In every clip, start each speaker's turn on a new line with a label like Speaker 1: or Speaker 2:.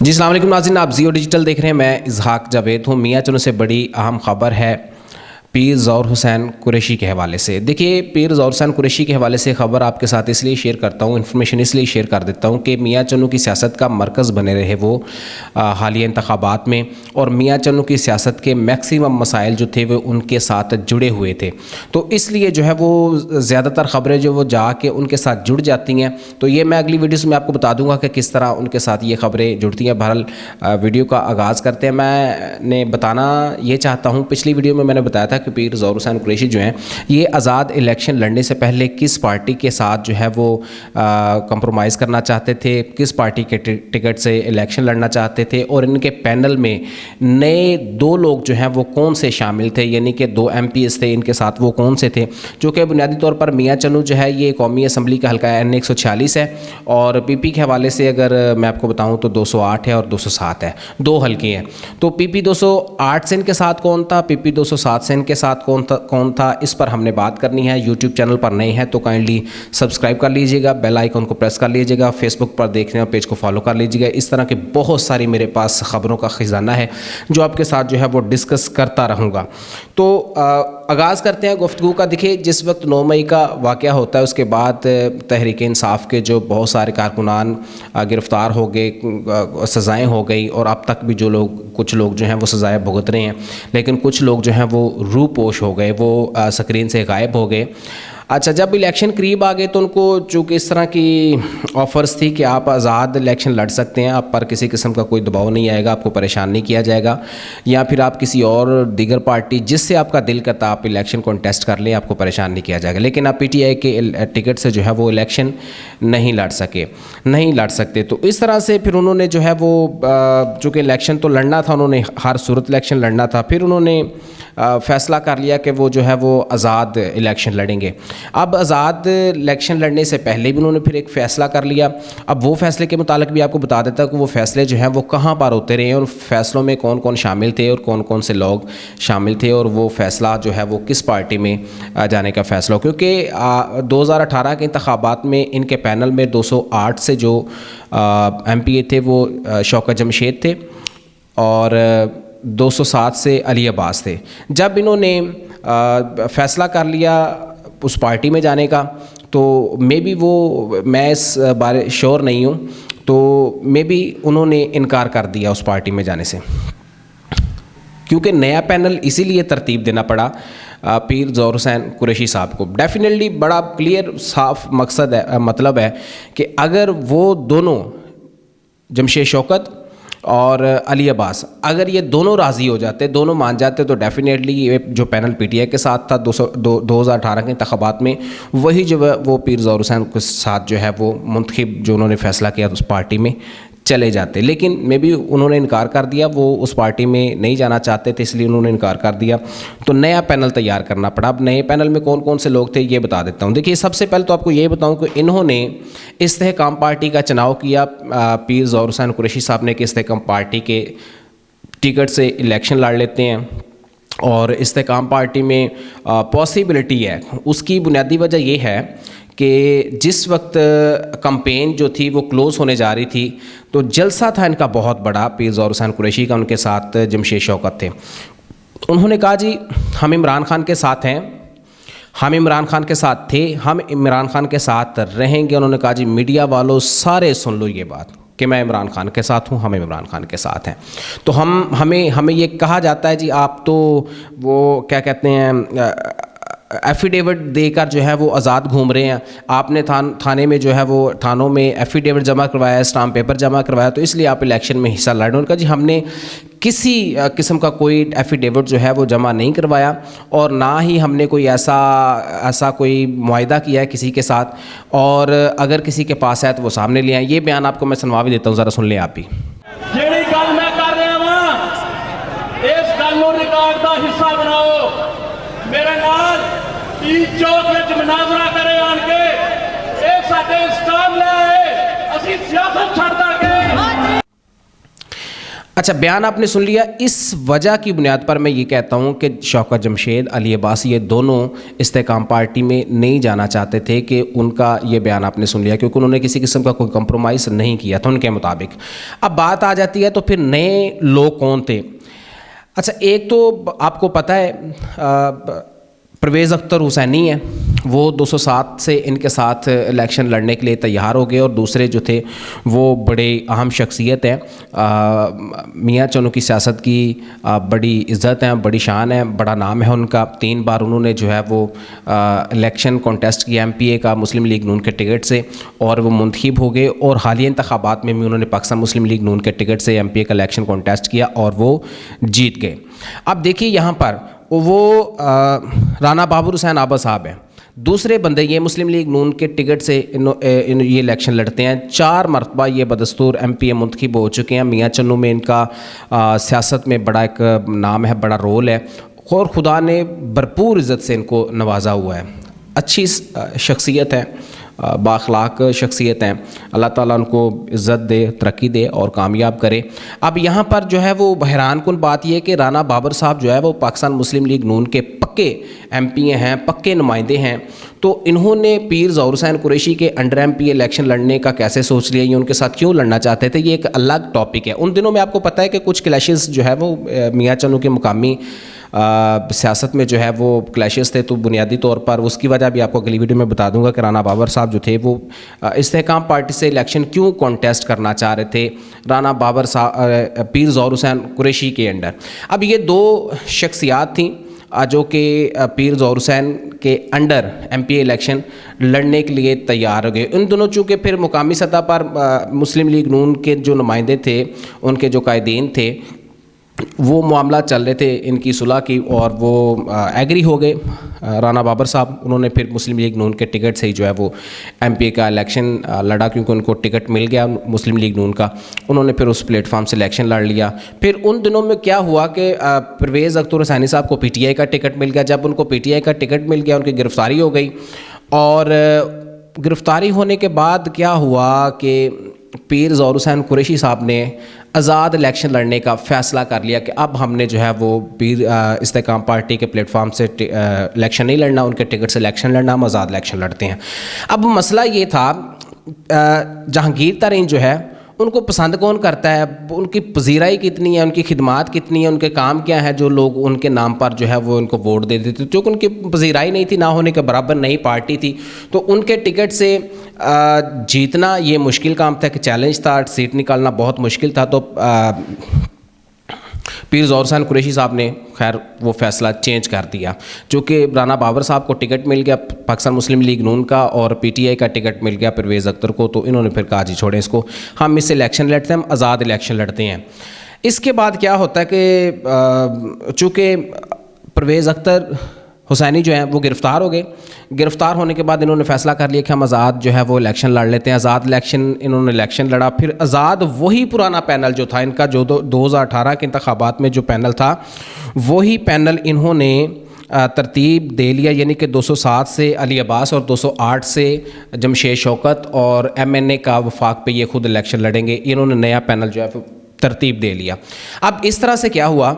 Speaker 1: जी अस्सलाम वालेकुम नाज़रीन, आप जियो डिजिटल देख रहे हैं। मैं इज़हाक जावेद हूँ। मियाँ चुनू से बड़ी अहम खबर है पीर ज़ौहर हुसैन कुरैशी के हवाले से। देखिए, पीर ज़ौहर हुसैन कुरैशी के हवाले से ख़बर आपके साथ इसलिए शेयर करता हूँ, इन्फॉर्मेशन इसलिए शेयर कर देता हूँ कि मियाँ चुनू की सियासत का मरकज़ बने रहे वो हालिया इंतखाबात में, और मियाँ चुनू की सियासत के मैक्सिमम मसाइल जो थे वो उनके साथ जुड़े हुए थे। तो इसलिए जो है वो ज़्यादातर ख़बरें जो वो जाके उनके साथ जुड़ जाती हैं। तो ये मैं अगली वीडियोज़ में आपको बता दूँगा कि किस तरह उनके साथ ये ख़बरें जुड़ती हैं। बहरहाल वीडियो का आगाज़ करते हैं। मैंने बताना ये चाहता हूँ, पिछली वीडियो में मैंने बताया था कि पीर ज़ौहर हुसैन कुरैशी जो हैं ये आज़ाद इलेक्शन लड़ने से पहले किस पार्टी के साथ जो है वो कंप्रोमाइज़ करना चाहते थे, किस पार्टी के टिकट से इलेक्शन लड़ना चाहते थे, और इनके पैनल में नए 2 लोग जो हैं वो कौन से शामिल थे, यानी कि 2 MPs थे, इनके साथ वो कौन से थे। जो कि बुनियादी तौर पर मियाँ चुनू जो है ये कौमी असम्बली का हल्का N 146 है, और PP के हवाले से अगर मैं आपको बताऊँ तो 208 है और 207 है, 2 हल्के हैं। तो PP 208 से इनके साथ कौन था, PP 207 से इनके साथ कौन था, इस पर हमने बात करनी है। यूट्यूब चैनल पर नए हैं तो काइंडली सब्सक्राइब कर लीजिएगा, बेल आइकन को प्रेस कर लीजिएगा, फेसबुक पर देखने और पेज को फॉलो कर लीजिएगा। इस तरह की बहुत सारी मेरे पास ख़बरों का ख़जाना है जो आपके साथ जो है वो डिस्कस करता रहूँगा। तो आगाज़ करते हैं गुफ्तगू का। देखिए, जिस वक्त 9 मई का वाक़या होता है उसके बाद तहरीक इंसाफ के जो बहुत सारे कारकुनान गिरफ़्तार हो गए, सज़ाएँ हो गई, और अब तक भी कुछ लोग जो हैं वो सज़ाएँ भुगत रहे हैं, लेकिन कुछ लोग जो हैं वो रूपोश हो गए, वो स्क्रीन से गायब हो गए। अच्छा, जब इलेक्शन करीब आ गए तो उनको चूँकि इस तरह की ऑफ़र्स थी कि आप आज़ाद इलेक्शन लड़ सकते हैं, आप पर किसी किस्म का कोई दबाव नहीं आएगा, आपको परेशान नहीं किया जाएगा, या फिर आप किसी और दीगर पार्टी जिससे आपका दिल करता आप इलेक्शन कॉन्टेस्ट कर लें, आपको परेशान नहीं किया जाएगा। लेकिन आप PTI के टिकट से जो है वो इलेक्शन नहीं लड़ सकते। तो इस तरह से फिर उन्होंने जो है वो चूँकि इलेक्शन तो लड़ना था, उन्होंने हर सूरत इलेक्शन लड़ना था, फिर उन्होंने फ़ैसला कर लिया कि वो जो है वो आज़ाद इलेक्शन लड़ेंगे। अब आज़ाद इलेक्शन लड़ने से पहले भी उन्होंने फिर एक फ़ैसला कर लिया। अब वो फ़ैसले के मुतालिक भी आपको बता देता कि वो फ़ैसले जो हैं वो कहाँ पर होते रहे, और फ़ैसलों में कौन कौन शामिल थे और कौन कौन से लोग शामिल थे, और वो फ़ैसला जो है वो किस पार्टी में जाने का फ़ैसला हो। क्योंकि 2018 के इंतखाबात में इनके पैनल में 208 से जो MPA थे वो शौकत जमशेद थे, और 207 से अली अब्बास थे। जब इन्होंने फ़ैसला कर लिया उस पार्टी में जाने का, तो मे बी मैं इस बारे श्योर नहीं हूँ, तो मे बी उन्होंने इनकार कर दिया उस पार्टी में जाने से, क्योंकि नया पैनल इसीलिए तरतीब देना पड़ा पीर ज़ौहर हुसैन कुरैशी साहब को। डेफिनेटली बड़ा क्लियर साफ मकसद है, मतलब है कि अगर वो दोनों जमशेद शौकत और अली अब्बास अगर ये दोनों राज़ी हो जाते, दोनों मान जाते, तो डेफिनेटली ये जो पैनल PTI के साथ था 2018 के इंतखाबात में, वही जो है वो पीर ज़ौहर हुसैन के साथ जो है वो मुंतखब जो उन्होंने फ़ैसला किया उस पार्टी में चले जाते। लेकिन मे बी उन्होंने इनकार कर दिया, वो उस पार्टी में नहीं जाना चाहते थे, इसलिए उन्होंने इनकार कर दिया। तो नया पैनल तैयार करना पड़ा। अब नए पैनल में कौन कौन से लोग थे ये बता देता हूँ। देखिए, सबसे पहले तो आपको ये बताऊँ कि इन्होंने इस्तेहकाम पार्टी का चुनाव किया। पीर ज़ौहर हुसैन कुरैशी साहब ने कि इस्तेहकाम पार्टी के टिकट से इलेक्शन लड़ लेते हैं, और इस्तेहकाम पार्टी में पॉसिबिलिटी है। उसकी बुनियादी वजह ये है कि जिस वक्त कैंपेन जो थी वो क्लोज़ होने जा रही थी, तो जलसा था इनका बहुत बड़ा पीर ज़ौहर हुसैन कुरैशी का, उनके साथ जमशेद शौकत थे। उन्होंने कहा जी हम इमरान खान के साथ हैं, हम इमरान खान के साथ थे, हम इमरान खान के साथ रहेंगे। उन्होंने कहा जी मीडिया वालों सारे सुन लो ये बात कि मैं इमरान खान के साथ हूँ, हम इमरान खान के साथ हैं। तो हमें ये कहा जाता है जी आप तो वो क्या कहते हैं एफिडेविट देकर जो है वो आज़ाद घूम रहे हैं, आपने थाने में जो है वो थानों में एफिडेविट जमा करवाया, स्टाम्प पेपर जमा करवाया, तो इसलिए आप इलेक्शन में हिस्सा लड़ रहे हैं। उनका जी हमने किसी किस्म का कोई एफिडेविट जो है वो जमा नहीं करवाया, और ना ही हमने कोई ऐसा कोई मुआहिदा किया है किसी के साथ, और अगर किसी के पास है तो वो सामने ले आए। ये बयान आपको मैं सुनवा भी देता हूँ, ज़रा सुन लें आप भी।
Speaker 2: ਜਿਹੜੀ ਗੱਲ ਮੈਂ ਕਰ ਰਿਹਾ ਵਾਂ ਇਸ ਗੱਲ ਨੂੰ ਰਿਕਾਰਡ ਦਾ ਹਿੱਸਾ ਬਣਾਓ। ਮੇਰੇ ਨਾਲ ਈ ਚੌਕ ਵਿੱਚ ਮਨਾਜ਼ਰਾ ਕਰੇ ਆਣ ਕੇ ਇਹ ਸਾਡੇ ਇਸਲਾਮ ਲੈ ਆਏ, ਅਸੀਂ ਸਿਆਸਤ ਛੱਡ ਦਾਂਗੇ।
Speaker 1: अच्छा, बयान आपने सुन लिया। इस वजह की बुनियाद पर मैं ये कहता हूँ कि शौकत जमशेद, अली अब्बास, ये दोनों इस्तेकाम पार्टी में नहीं जाना चाहते थे कि उनका ये बयान आपने सुन लिया, क्योंकि उन्होंने किसी किस्म का कोई कंप्रोमाइज़ नहीं किया था उनके मुताबिक। अब बात आ जाती है तो फिर नए लोग कौन थे। अच्छा, एक तो आपको पता है परवेज़ अख्तर हुसैनी है, वो 207 से इनके साथ इलेक्शन लड़ने के लिए तैयार हो गए, और दूसरे जो थे वो बड़े अहम शख्सियत हैं। मियाँ चन्नू की सियासत की बड़ी इज़्ज़त है, बड़ी शान है, बड़ा नाम है उनका। 3 बार उन्होंने जो है वो इलेक्शन कॉन्टेस्ट किया MPA का मुस्लिम लीग नून के टिकट से, और वो मुंतखब हो गए। और हालिया इंतखाबात में भी उन्होंने पाकिस्तान मुस्लिम लीग नून के टिकट से MPA का इलेक्शन कॉन्टेस्ट किया और वो जीत गए। अब देखिए यहाँ पर वो राना बाबर हुसैन आबा साहब हैं, दूसरे बंदे ये मुस्लिम लीग नून के टिकट से ये इलेक्शन लड़ते हैं। 4 मरतबा ये बदस्तूर MPA मुंतखब हो चुके हैं। मियाँ चन्नू में इनका सियासत में बड़ा एक नाम है, बड़ा रोल है, और खुदा ने भरपूर इज़्ज़त से इनको नवाजा हुआ है। अच्छी शख्सियत है, बाखलाक शख्सियत हैं। अल्लाह ताला उनको इज़्ज़त दे, तरक्की दे और कामयाब करे। अब यहाँ पर जो है वो हैरान कुन बात यह है कि राना बाबर साहब जो है वो पाकिस्तान मुस्लिम लीग नून के पक्के MPA हैं, पक्के नुमाइंदे हैं। तो इन्होंने पीर ज़ौहर हुसैन कुरैशी के अंडर MPA इलेक्शन लड़ने का कैसे सोच लिया, ये उनके साथ क्यों लड़ना चाहते थे, ये एक अलग टॉपिक है। उन दिनों में आपको पता है कि कुछ क्लैशेस जो है वो मियाँ चन्नू के मुकामी सियासत में जो है वो क्लैशेस थे। तो बुनियादी तौर पर उसकी वजह भी आपको अगली वीडियो में बता दूंगा कि राना बाबर साहब जो थे वो इस्तेहकाम पार्टी से इलेक्शन क्यों कॉन्टेस्ट करना चाह रहे थे राना बाबर साहब पीर ज़ौहर हुसैन कुरैशी के अंडर। अब ये 2 शख्सियात थी जो कि पीर ज़ौहर हुसैन के अंडर MPA इलेक्शन लड़ने के लिए तैयार हो गए। उन दोनों चूँकि फिर मुकामी सतह पर मुस्लिम लीग नून के जो नुमाइंदे थे, उनके जो कायदीन थे, वो मामला चल रहे थे इनकी सुलह की, और वो एग्री हो गए राना बाबर साहब। उन्होंने फिर मुस्लिम लीग नून के टिकट से ही जो है वो MPA का इलेक्शन लड़ा, क्योंकि उनको टिकट मिल गया मुस्लिम लीग नून का। उन्होंने फिर उस प्लेटफॉर्म से इलेक्शन लड़ लिया। फिर उन दिनों में क्या हुआ कि परवेज़ अख्तर हुसैनी साहब को PTI का टिकट मिल गया। जब उनको PTI का टिकट मिल गया, उनकी गिरफ़्तारी हो गई, और गिरफ़्तारी होने के बाद क्या हुआ कि पीर ज़ौहर हुसैन कुरैशी साहब ने आज़ाद इलेक्शन लड़ने का फ़ैसला कर लिया कि अब हमने जो है वो पीर इस्तेकाम पार्टी के प्लेटफॉर्म से इलेक्शन नहीं लड़ना, उनके टिकट से इलेक्शन लड़ना, हम आज़ाद इलेक्शन लड़ते हैं। अब मसला ये था, जहांगीर तरीन जो है उनको पसंद कौन करता है, उनकी पजीराई कितनी है, उनकी खिदमात कितनी है, उनके काम क्या है जो लोग उनके नाम पर जो है वो उनको वोट दे देते। क्योंकि उनकी पजीराई नहीं थी, ना होने के बराबर नई पार्टी थी, तो उनके टिकट से जीतना ये मुश्किल काम था, कि चैलेंज था, सीट निकालना बहुत मुश्किल था। तो पीर ज़ौहर हुसैन कुरैशी साहब ने खैर वो फ़ैसला चेंज कर दिया। चूँकि राना बाबर साहब को टिकट मिल गया पाकिस्तान मुस्लिम लीग नून का, और PTI का टिकट मिल गया परवेज़ अख्तर को, तो इन्होंने फिर कहा जी छोड़े इसको, हम इससे इलेक्शन लड़ते हैं, हम आज़ाद इलेक्शन लड़ते हैं। इसके बाद क्या होता है कि चूँकि परवेज़ अख्तर हुसैनी जो है वो गिरफ़्तार हो गए। गिरफ़्तार होने के बाद इन्होंने फ़ैसला कर लिया कि हम आज़ाद जो है वो इलेक्शन लड़ लेते हैं। आज़ाद इलेक्शन इन्होंने इलेक्शन लड़ा। फिर आज़ाद वही पुराना पैनल जो था इनका, जो 2018 के इंतखाबात में जो पैनल था, वही पैनल इन्होंने तरतीब दे लिया, यानी कि 207 से अली अब्बास और 208 से जमशेद शौकत, और MNA का वफाक पे ये खुद इलेक्शन लड़ेंगे। इन्होंने नया पैनल जो है तरतीब दे लिया। अब इस तरह से क्या हुआ,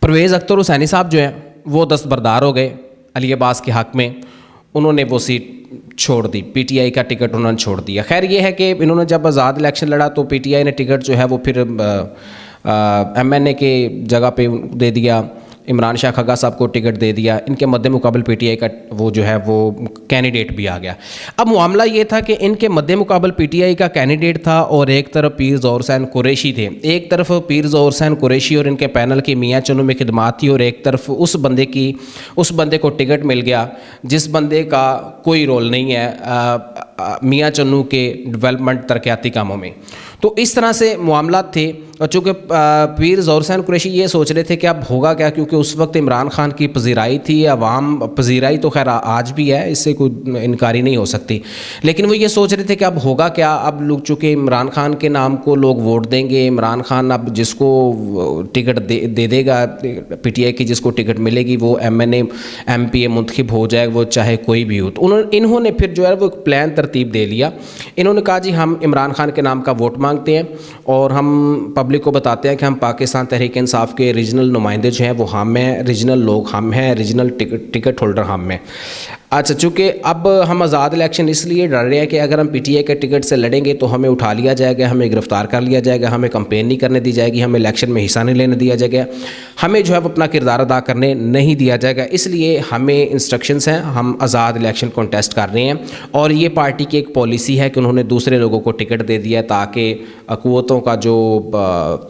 Speaker 1: परवेज़ अख्तर हुसैनी साहब जो है वो दस्तबरदार हो गए अली अब्बास के हक़ में। उन्होंने वो सीट छोड़ दी, PTI का टिकट उन्होंने छोड़ दिया। खैर ये है कि इन्होंने जब आज़ाद इलेक्शन लड़ा तो PTI ने टिकट जो है वो फिर MNA के जगह पे दे दिया, इमरान शाह खगा साहब को टिकट दे दिया। इनके मद्दे मुकाबल PTI का वो जो है वो कैंडिडेट भी आ गया। अब मामला ये था कि इनके मद्दे मुकाबल PTI का कैंडिडेट था, और एक तरफ पीर ज़ौहर हुसैन कुरैशी थे। एक तरफ पीर ज़ौहर हुसैन कुरैशी और इनके पैनल की मियाँ चन्नू में खिदमात थी, और एक तरफ उस बंदे को टिकट मिल गया जिस बंदे का कोई रोल नहीं है मियाँ चन्नू के डेवलपमेंट तरक्याती कामों में। तो इस तरह से मामला थे। और चूँकि पीर ज़ौहर हुसैन कुरैशी ये सोच रहे थे कि अब होगा क्या, क्योंकि उस वक्त इमरान खान की पजीराई थी, अवाम पजीराई तो खैर आज भी है, इससे कोई इनकारी नहीं हो सकती, लेकिन वो ये सोच रहे थे कि अब होगा क्या। अब लोग चूँकि इमरान खान के नाम को लोग वोट देंगे, इमरान खान अब जिसको टिकट दे देगा, PTI की जिसको टिकट मिलेगी वो MNA MPA मुंतखब हो जाए, वो चाहे कोई भी हो। तो इन्होंने फिर जो है वो एक प्लान तरतीब दे लिया। इन्होंने कहा जी हम इमरान खान के नाम का वोट मांगते हैं, और हम पब्लिक को बताते हैं कि हम पाकिस्तान तहरीक इंसाफ के रीजनल नुमाइंदे जो हैं वो हम हैं, रीजनल लोग हम हैं, रीजनल टिकट होल्डर हम हैं। अच्छा, चूँकि अब हम आज़ाद इलेक्शन इसलिए डर रहे हैं कि अगर हम पीटीआई के टिकट से लड़ेंगे तो हमें उठा लिया जाएगा, हमें गिरफ़्तार कर लिया जाएगा, हमें कंपेन नहीं करने दी जाएगी, हमें इलेक्शन में हिस्सा नहीं लेने दिया जाएगा, हमें जो है वो अपना किरदार अदा करने नहीं दिया जाएगा। इसलिए हमें इंस्ट्रक्शंस हैं, हम आज़ाद इलेक्शन कॉन्टेस्ट कर रहे हैं। और ये पार्टी की एक पॉलिसी है कि उन्होंने दूसरे लोगों को टिकट दे दिया ताकि क़ुव्वतों का जो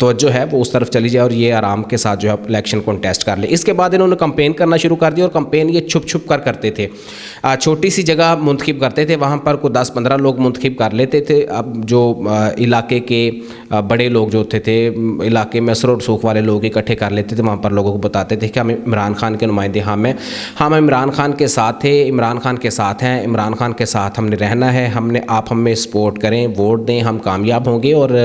Speaker 1: तवज्जो है वो उस तरफ चली जाए और ये आराम के साथ जो है इलेक्शन कॉन्टेस्ट कर ले। इसके बाद इन्होंने कंपेन करना शुरू कर दिया और कंपेन ये छुप छुप कर करते थे। छोटी सी जगह मुंतखिब करते थे, वहाँ पर कोई 10-15 लोग मुंतखिब कर लेते थे। अब जो इलाके के बड़े लोग जो होते थे, इलाके में असर और सूख वाले लोग इकट्ठे कर लेते थे, वहाँ पर लोगों को बताते थे कि हम इमरान खान के नुमाइंदे हम इमरान खान के साथ थे, इमरान खान के साथ हैं, इमरान खान के साथ हमने रहना है, आप हमें सपोर्ट करें, वोट दें, हम कामयाब होंगे और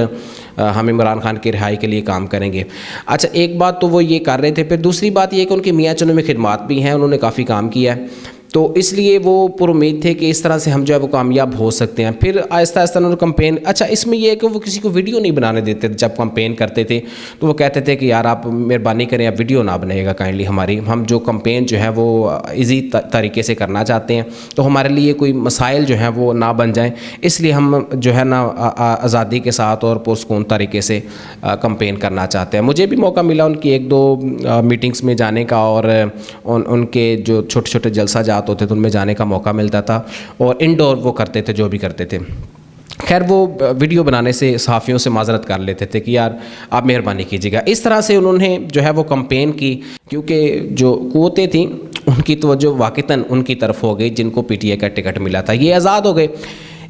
Speaker 1: हम इमरान खान की रिहाई के लिए काम करेंगे। अच्छा, एक बात तो वो ये कर रहे थे। फिर दूसरी बात ये कि उनकी मियाँ चुनों में खिदमात भी हैं, उन्होंने काफ़ी काम किया है, तो इसलिए वो पुरुमीद थे कि इस तरह से हम जो है वो कामयाब हो सकते हैं। फिर आहिस्ता आहिस्ता उन्होंने कंपेन, अच्छा इसमें यह है कि वो किसी को वीडियो नहीं बनाने देते थे। जब कंपेन करते थे तो वो कहते थे कि यार आप मेहरबानी करें, आप वीडियो ना बनाइएगा काइंडली हमारी, हम जो कंपेन जो है वो ईजी तरीके से करना चाहते हैं, तो हमारे लिए कोई मसाइल जो हैं वो ना बन जाएँ, इसलिए हम जो है ना आज़ादी के साथ और पुरसकून तरीके से कंपेन करना चाहते हैं। मुझे भी मौका मिला उनकी 1-2 मीटिंग्स में जाने का और उनके जो छोटे छोटे जलसा होते थे उनमें जाने का मौका मिलता था और इंडोर वो करते थे जो भी करते थे। खैर वो वीडियो बनाने से सहाफ़ियों से माजरत कर लेते थे कि यार आप मेहरबानी कीजिएगा। इस तरह से उन्होंने जो है वो कंपेन की, क्योंकि जो क़ुव्वतें थीं उनकी तवज्जो वाक़ितन उनकी तरफ हो गई जिनको पीटीआई का टिकट मिला था, ये आज़ाद हो गए।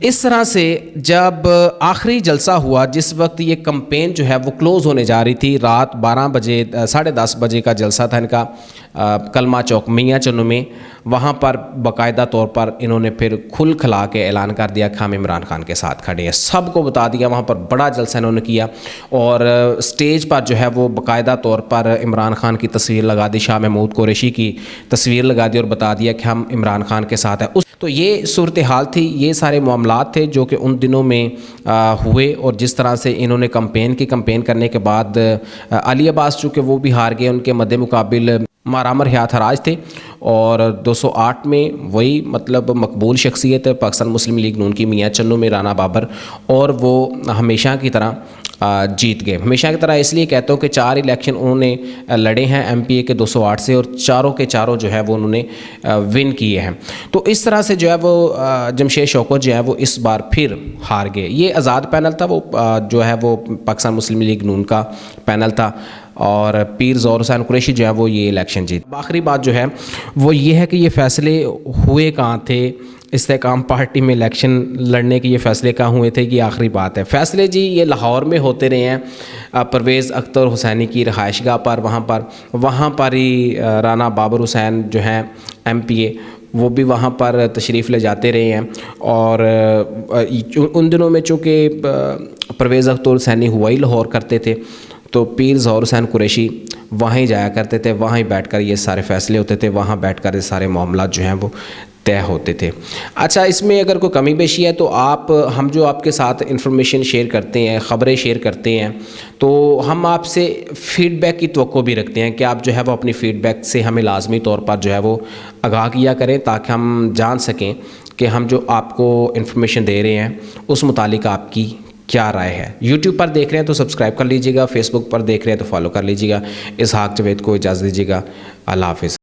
Speaker 1: इस तरह से जब आखिरी जलसा हुआ, जिस वक्त ये कंपेन जो है वो क्लोज़ होने जा रही थी, रात 12 बजे 10:30 बजे का जलसा था इनका कलमा चौक मियाँ चन्नू में, वहाँ पर बाकायदा तौर पर इन्होंने फिर खुल खला के ऐलान कर दिया कि हम इमरान खान के साथ खड़े हैं, सबको बता दिया। वहाँ पर बड़ा जलसा इन्होंने किया और स्टेज पर जो है वो बाकायदा तौर पर इमरान खान की तस्वीर लगा दी, शाह महमूद कुरैशी की तस्वीर लगा दी और बता दिया कि हम इमरान खान के साथ हैं। तो ये सूरत हाल थी, ये सारे मामलात थे जो कि उन दिनों में हुए। और जिस तरह से इन्होंने कंपेन करने के बाद अली अब्बास चूँकि वो भी हार गए, उनके मद्दे मुकाबिल मारामर हयात हराज थे और 208 में वही मतलब मकबूल शख्सियत है पाकिस्तान मुस्लिम लीग नून की मियाँ चन्नू में राना बाबर, और वो हमेशा की तरह जीत गए। हमेशा की तरह इसलिए कहता हूँ कि 4 इलेक्शन उन्होंने लड़े हैं एमपीए के 208 से और चारों के चारों जो है वो उन्होंने विन किए हैं। तो इस तरह से जो है वो जमशेद शौकत जो है वो इस बार फिर हार गए। ये आज़ाद पैनल था, वो जो है वो पाकिस्तान मुस्लिम लीग नून का पैनल था और पीर ज़ौहर हुसैन कुरैशी जो है वो ये इलेक्शन जीत। आखिरी बात जो है वो ये है कि ये फ़ैसले हुए कहाँ थे, इस्तेकाम पार्टी में इलेक्शन लड़ने के ये फ़ैसले कहाँ हुए थे, ये आखिरी बात है। फ़ैसले जी ये लाहौर में होते रहे हैं, परवेज़ अख्तर हुसैनी की रहायशगाह पर, वहाँ पर ही राना बाबर हुसैन जो हैं एमपीए वो भी वहाँ पर तशरीफ़ ले जाते रहे हैं। और उन दिनों में चूँकि परवेज़ अख्तर हुसैनी हुआ ही लाहौर करते थे, तो पीर ज़ौहर हुसैन कुरैशी वहाँ ही जाया करते थे, वहाँ ही बैठकर ये सारे फ़ैसले होते थे, वहाँ बैठकर ये सारे मामला जो हैं वो तय होते थे। अच्छा, इसमें अगर कोई कमी पेशी है तो हम जो आपके साथ इंफॉर्मेशन शेयर करते हैं, ख़बरें शेयर करते हैं, तो हम आपसे फ़ीडबैक की तवक्को भी रखते हैं कि आप जो है वो अपनी फ़ीडबैक से हमें लाजमी तौर पर जो है वो आगाह किया करें, ताकि हम जान सकें कि हम जो आपको इंफॉर्मेशन दे रहे हैं उस मुतालिक आपकी क्या राय है। यूट्यूब पर देख रहे हैं तो सब्सक्राइब कर लीजिएगा, फेसबुक पर देख रहे हैं तो फॉलो कर लीजिएगा। इसहाक जावेद को इजाज़त दीजिएगा। अल्लाह हाफ़िज़।